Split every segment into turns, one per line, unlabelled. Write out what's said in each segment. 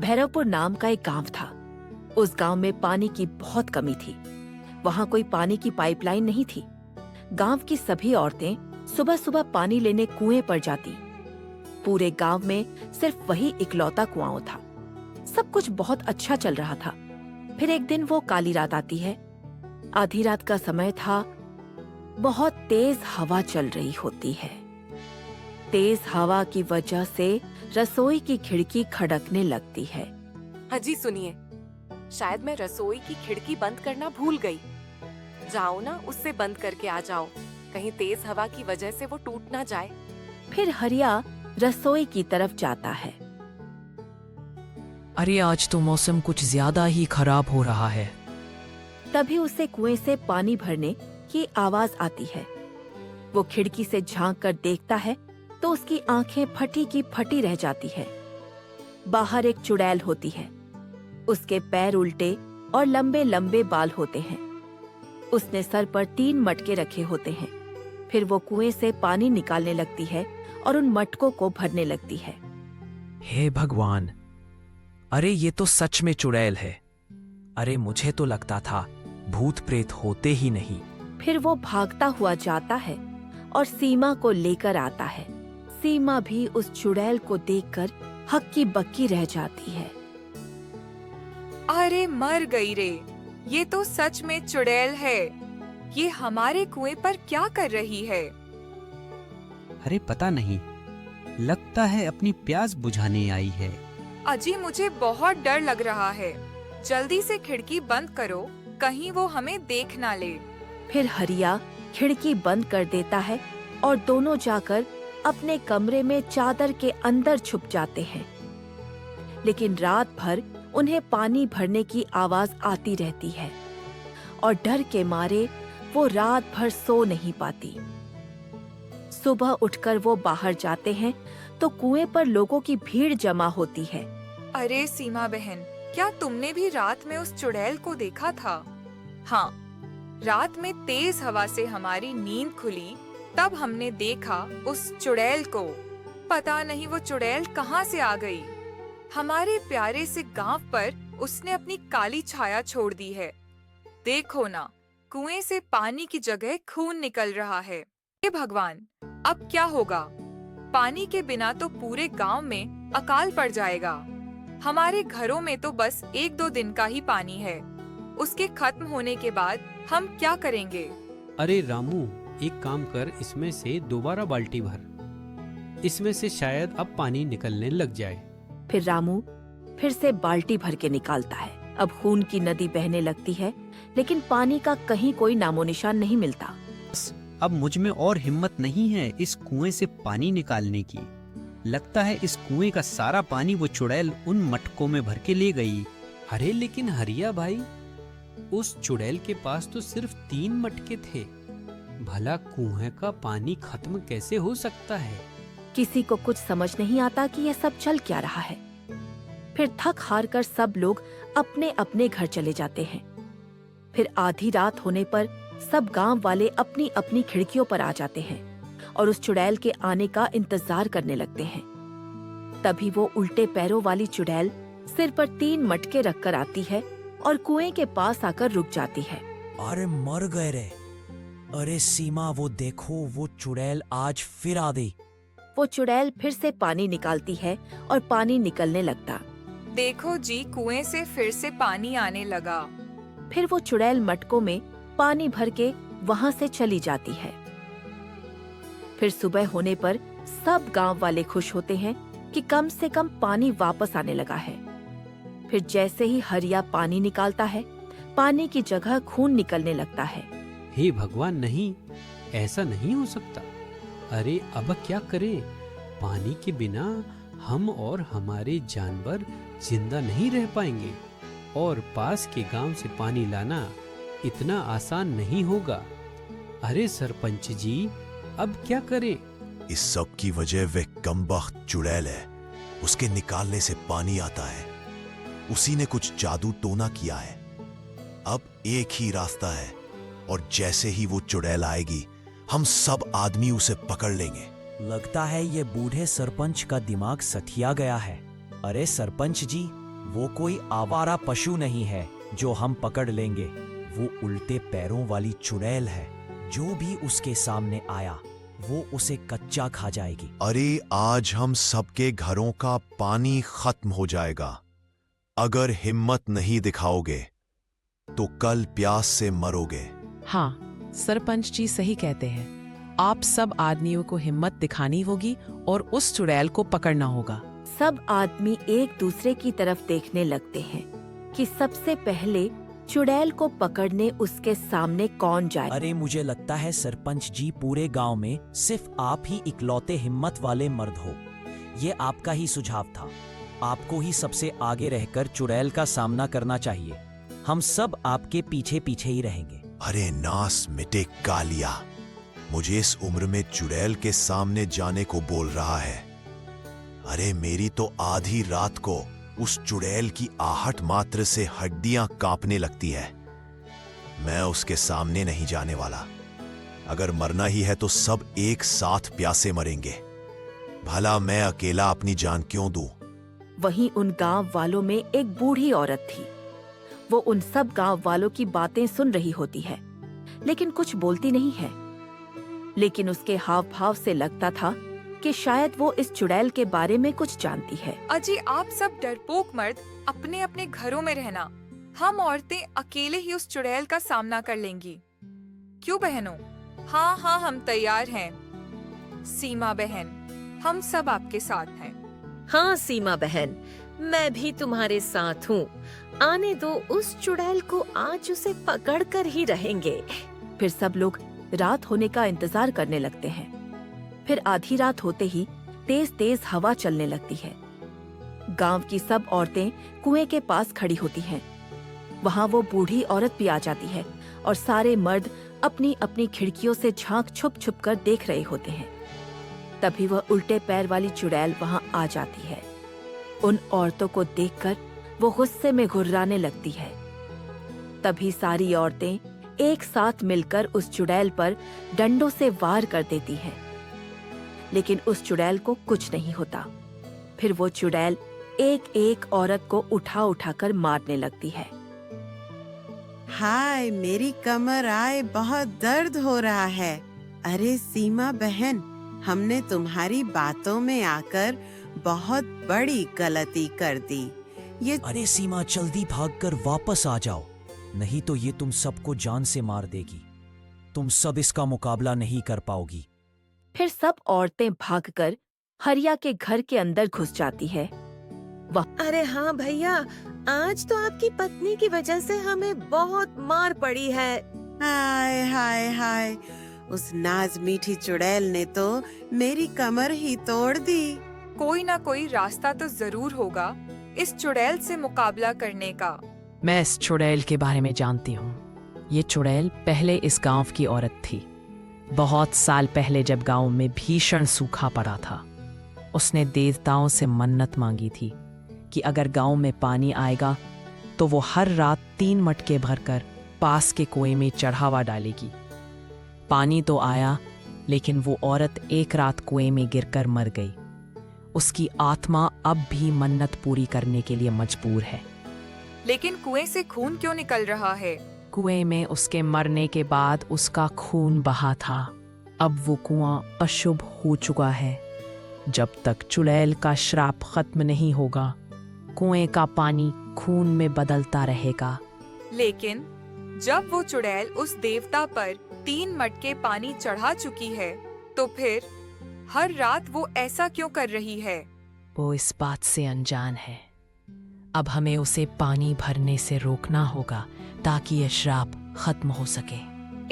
भैरवपुर नाम का एक गांव था। उस गांव में पानी की बहुत कमी थी। वहां कोई पानी की पाइपलाइन नहीं थी। गांव की सभी औरतें सुबह सुबह पानी लेने कुएं पर जाती। पूरे गांव में सिर्फ वही इकलौता कुआं था। सब कुछ बहुत अच्छा चल रहा था। फिर एक दिन वो काली रात आती है। आधी रात का समय था। बहुत तेज हवा चल रही होती है। तेज हवा की वजह से रसोई की खिड़की खड़कने लगती है।
हाजी सुनिए, शायद मैं रसोई की खिड़की बंद करना भूल गई। जाओ ना, उससे बंद करके आ जाओ, कहीं तेज हवा की वजह से वो टूट ना जाए।
फिर हरिया रसोई की तरफ जाता है।
अरे आज तो मौसम कुछ ज्यादा ही खराब हो रहा है।
तभी उसे कुएं से पानी भरने की आवाज आती है। वो खिड़की से झांक कर देखता है तो उसकी आंखें फटी की फटी रह जाती है। बाहर एक चुड़ैल होती है। उसके पैर उल्टे और लंबे लंबे बाल होते हैं। उसने सर पर 3 मटके रखे होते हैं। फिर वो कुएं से पानी निकालने लगती है और उन मटकों को भरने लगती है।
हे भगवान, अरे ये तो सच में चुड़ैल है। अरे मुझे तो लगता था भूत प्रेत होते ही नहीं।
फिर वो भागता हुआ जाता है और सीमा को लेकर आता है। सीमा भी उस चुड़ैल को देखकर हक्की बक्की रह जाती है।
अरे मर गई रे, ये तो सच में चुड़ैल है। ये हमारे कुएं पर क्या कर रही है?
अरे पता नहीं, लगता है अपनी प्यास बुझाने आई है।
अजी मुझे बहुत डर लग रहा है। जल्दी से खिड़की बंद करो, कहीं वो हमें देख ना ले।
फिर हरिया खिड़की बंद कर देता है और दोनों जाकर अपने कमरे में चादर के अंदर छुप जाते हैं। लेकिन रात भर उन्हें पानी भरने की आवाज आती रहती है और डर के मारे वो रात भर सो नहीं पाती। सुबह उठकर वो बाहर जाते हैं तो कुएं पर लोगों की भीड़ जमा होती है।
अरे सीमा बहन, क्या तुमने भी रात में उस चुड़ैल को देखा था? हाँ, रात में तेज हवा से हमारी नींद खुली, तब हमने देखा उस चुड़ैल को। पता नहीं वो चुड़ैल कहाँ से आ गई। हमारे प्यारे से गांव पर उसने अपनी काली छाया छोड़ दी है। देखो ना, कुएं से पानी की जगह खून निकल रहा है। हे भगवान, अब क्या होगा? पानी के बिना तो पूरे गांव में अकाल पड़ जाएगा। हमारे घरों में तो बस 1-2 दिन का ही पानी है। उसके खत्म होने के बाद हम क्या करेंगे?
अरे रामू, एक काम कर, इसमें से दोबारा बाल्टी भर। इसमें से शायद अब पानी निकलने लग जाए।
फिर रामू फिर से बाल्टी भर के निकालता है। अब खून की नदी बहने लगती है, लेकिन पानी का कहीं कोई नामो निशान नहीं मिलता।
अब मुझ में और हिम्मत नहीं है इस कुएं से पानी निकालने की। लगता है इस कुएं का सारा पानी वो चुड़ैल उन मटकों में भर के ले गई।
अरे लेकिन हरिया भाई, उस चुड़ैल के पास तो सिर्फ 3 मटके थे। भला कुएं का पानी खत्म कैसे हो सकता है?
किसी को कुछ समझ नहीं आता कि यह सब चल क्या रहा है। फिर थक हार कर सब लोग अपने अपने घर चले जाते हैं। फिर आधी रात होने पर सब गांव वाले अपनी अपनी खिड़कियों पर आ जाते हैं और उस चुड़ैल के आने का इंतजार करने लगते हैं। तभी वो उल्टे पैरों वाली चुड़ैल सिर पर 3 मटके रखकर आती है और कुएं के पास आकर रुक जाती है।
अरे मर गए रे। अरे सीमा, वो देखो, वो चुड़ैल आज फिर आ गई।
वो चुड़ैल फिर से पानी निकालती है और पानी निकलने लगता।
देखो जी, कुएं से फिर से पानी आने लगा।
फिर वो चुड़ैल मटकों में पानी भर के वहां से चली जाती है। फिर सुबह होने पर सब गांव वाले खुश होते हैं कि कम से कम पानी वापस आने लगा है। फिर जैसे ही हरिया पानी निकालता है, पानी की जगह खून निकलने लगता है।
हे भगवान, नहीं, ऐसा नहीं हो सकता। अरे अब क्या करें? पानी के बिना हम और हमारे जानवर जिंदा नहीं रह पाएंगे, और पास के गांव से पानी लाना इतना आसान नहीं होगा। अरे सरपंच जी, अब क्या करें?
इस सब की वजह वह कमबख्त चुड़ैल है। उसके निकालने से पानी आता है। उसी ने कुछ जादू टोना किया है। अब एक ही रास्ता है, और जैसे ही वो चुड़ैल आएगी, हम सब आदमी उसे पकड़ लेंगे।
लगता है ये बूढ़े सरपंच का दिमाग सठिया गया है। अरे सरपंच जी,
वो कोई आवारा पशु नहीं है जो हम पकड़ लेंगे। वो उल्टे पैरों वाली चुड़ैल है। जो भी उसके सामने आया वो उसे कच्चा खा जाएगी।
अरे आज हम सबके घरों का पानी खत्म हो जाएगा। अगर हिम्मत नहीं दिखाओगे तो कल प्यास से मरोगे।
हाँ, सरपंच जी सही कहते हैं। आप सब आदमियों को हिम्मत दिखानी होगी और उस चुड़ैल को पकड़ना होगा।
सब आदमी एक दूसरे की तरफ देखने लगते हैं कि सबसे पहले चुड़ैल को पकड़ने उसके सामने कौन जाए।
अरे मुझे लगता है सरपंच जी, पूरे गांव में सिर्फ आप ही इकलौते हिम्मत वाले मर्द हो। ये आपका ही सुझाव था। आपको ही सबसे आगे रहकर चुड़ैल का सामना करना चाहिए। हम सब आपके पीछे पीछे ही रहेंगे।
अरे नास मिटे कालिया, मुझे इस उम्र में चुड़ैल के सामने जाने को बोल रहा है। अरे मेरी तो आधी रात को उस चुड़ैल की आहट मात्र से हड्डियां कांपने लगती है। मैं उसके सामने नहीं जाने वाला। अगर मरना ही है तो सब एक साथ प्यासे मरेंगे। भला मैं अकेला अपनी जान क्यों दूं?
वहीं उन गांव वालों में एक बूढ़ी औरत थी। वो उन सब गांव वालों की बातें सुन रही होती है, लेकिन कुछ बोलती नहीं है। लेकिन उसके हाव भाव से लगता था कि शायद वो इस चुड़ैल के बारे में कुछ जानती है।
अजी, आप सब डरपोक मर्द अपने अपने घरों में रहना। हम औरतें अकेले ही उस चुड़ैल का सामना कर लेंगी। क्यों बहनों? हाँ हाँ, हम तैयार हैं। सीमा बहन, हम सब आपके साथ हैं।
हाँ सीमा बहन, मैं भी तुम्हारे साथ हूँ। आने दो उस चुड़ैल को, आज उसे पकड़ कर ही रहेंगे।
फिर सब लोग रात होने का इंतजार करने लगते हैं। फिर आधी रात होते ही तेज तेज हवा चलने लगती है। गांव की सब औरतें कुएं के पास खड़ी होती हैं। वहां वो बूढ़ी औरत भी आ जाती है और सारे मर्द अपनी अपनी खिड़कियों से झांक छुप छुप कर देख रहे होते हैं। तभी वह उल्टे पैर वाली चुड़ैल वहां आ जाती है। उन औरतों को देखकर वो गुस्से में घुर्राने लगती है। तभी सारी औरतें एक साथ मिलकर उस चुड़ैल पर डंडों से वार कर देती हैं। लेकिन उस चुड़ैल को कुछ नहीं होता। फिर वो चुड़ैल एक एक औरत को उठा उठाकर मारने लगती है।
हाय मेरी कमर, आए बहुत दर्द हो रहा है। अरे सीमा बहन, हमने तुम्हारी बातों में आकर बहुत बड़ी गलती कर दी। ये
अरे सीमा, जल्दी भागकर वापस आ जाओ, नहीं तो ये तुम सबको जान से मार देगी। तुम सब इसका मुकाबला नहीं कर पाओगी।
फिर सब औरतें भागकर हरिया के घर के अंदर घुस जाती है।
अरे हाँ भैया, आज तो आपकी पत्नी की वजह से हमें बहुत मार पड़ी है।
हाय हाय हाय, उस नाज मीठी चुड़ैल ने तो मेरी कमर ही तोड़ दी।
कोई ना कोई रास्ता तो जरूर होगा इस चुड़ैल से मुकाबला करने का।
मैं इस चुड़ैल के बारे में जानती हूँ। ये चुड़ैल पहले इस गांव की औरत थी। बहुत साल पहले जब गांव में भीषण सूखा पड़ा था, उसने देवताओं से मन्नत मांगी थी कि अगर गांव में पानी आएगा तो वो हर रात 3 मटके भरकर पास के कुएं में चढ़ावा डालेगी। पानी तो आया, लेकिन वो औरत एक रात कुएं में गिरकर मर गई। उसकी आत्मा अब भी मन्नत पूरी करने के लिए मजबूर है।
लेकिन कुएं से खून क्यों निकल रहा है?
कुएं में उसके मरने के बाद उसका खून बहा था। अब वो कुआं अशुभ हो चुका है। जब तक चुड़ैल का श्राप खत्म नहीं होगा, कुएं का पानी खून में बदलता रहेगा।
लेकिन जब वो चुड़ैल उस देवता पर 3 मटके पानी चढ़ा चुकी है, तो फिर हर रात वो ऐसा क्यों कर रही है?
वो इस बात से अनजान है। अब हमें उसे पानी भरने से रोकना होगा ताकि ये श्राप खत्म हो सके।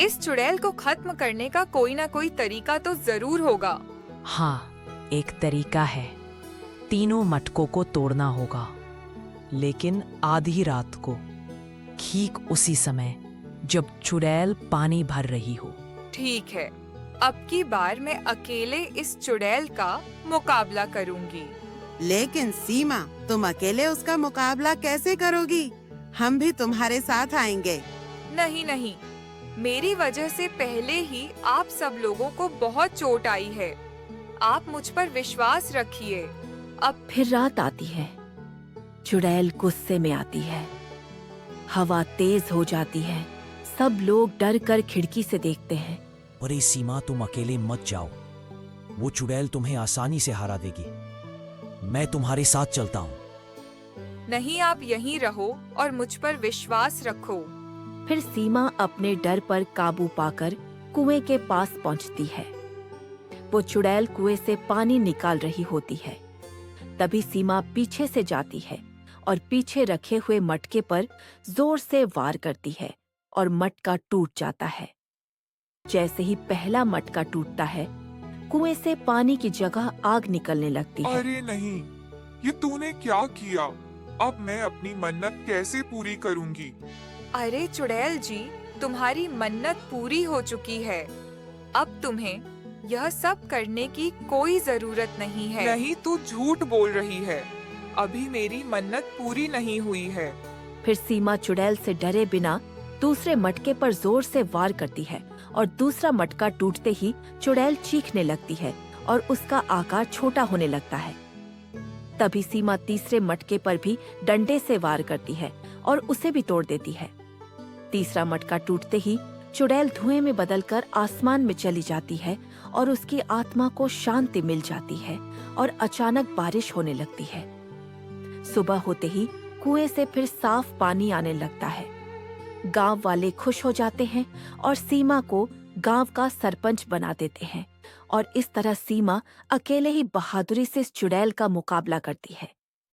इस चुड़ैल को खत्म करने का कोई ना कोई तरीका तो जरूर होगा।
हाँ, एक तरीका है। तीनों मटकों को तोड़ना होगा, लेकिन आधी रात को, ठीक उसी समय जब चुड़ैल पानी भर रही हो।
ठीक है, अब की बार मैं अकेले इस चुड़ैल का मुकाबला करूंगी।
लेकिन सीमा, तुम अकेले उसका मुकाबला कैसे करोगी? हम भी तुम्हारे साथ आएंगे।
नहीं नहीं, मेरी वजह से पहले ही आप सब लोगों को बहुत चोट आई है। आप मुझ पर विश्वास रखिए। अब
फिर रात आती है। चुड़ैल गुस्से में आती है। हवा तेज हो जाती है। सब लोग डर कर खिड़की से देखते हैं।
अरे सीमा, तुम अकेले मत जाओ। वो चुड़ैल तुम्हें आसानी से हरा देगी। मैं तुम्हारे साथ चलता हूँ।
नहीं, आप यहीं रहो और मुझ पर विश्वास रखो।
फिर सीमा अपने डर पर काबू पाकर कुएं के पास पहुंचती है। वो चुड़ैल कुएं से पानी निकाल रही होती है। तभी सीमा पीछे से जाती है और पीछे रखे हुए मटके पर जोर से वार करती है और मटका टूट जाता है। जैसे ही पहला मटका टूटता है, कुएं से पानी की जगह आग निकलने लगती है।
अरे नहीं, ये तूने क्या किया? अब मैं अपनी मन्नत कैसे पूरी करूंगी?
अरे चुड़ैल जी, तुम्हारी मन्नत पूरी हो चुकी है। अब तुम्हें यह सब करने की कोई जरूरत नहीं है।
नहीं, तू झूठ बोल रही है। अभी मेरी मन्नत पूरी नहीं हुई है।
फिर सीमा चुड़ैल से डरे बिना दूसरे मटके पर जोर से वार करती है और दूसरा मटका टूटते ही चुड़ैल चीखने लगती है और उसका आकार छोटा होने लगता है। तभी सीमा तीसरे मटके पर भी डंडे से वार करती है और उसे भी तोड़ देती है। तीसरा मटका टूटते ही चुड़ैल धुएं में बदलकर आसमान में चली जाती है और उसकी आत्मा को शांति मिल जाती है और अचानक बारिश होने लगती है। सुबह होते ही कुएं से फिर साफ पानी आने लगता है। गांव वाले खुश हो जाते हैं और सीमा को गांव का सरपंच बना देते हैं और इस तरह सीमा अकेले ही बहादुरी से इस चुड़ैल का मुकाबला करती है।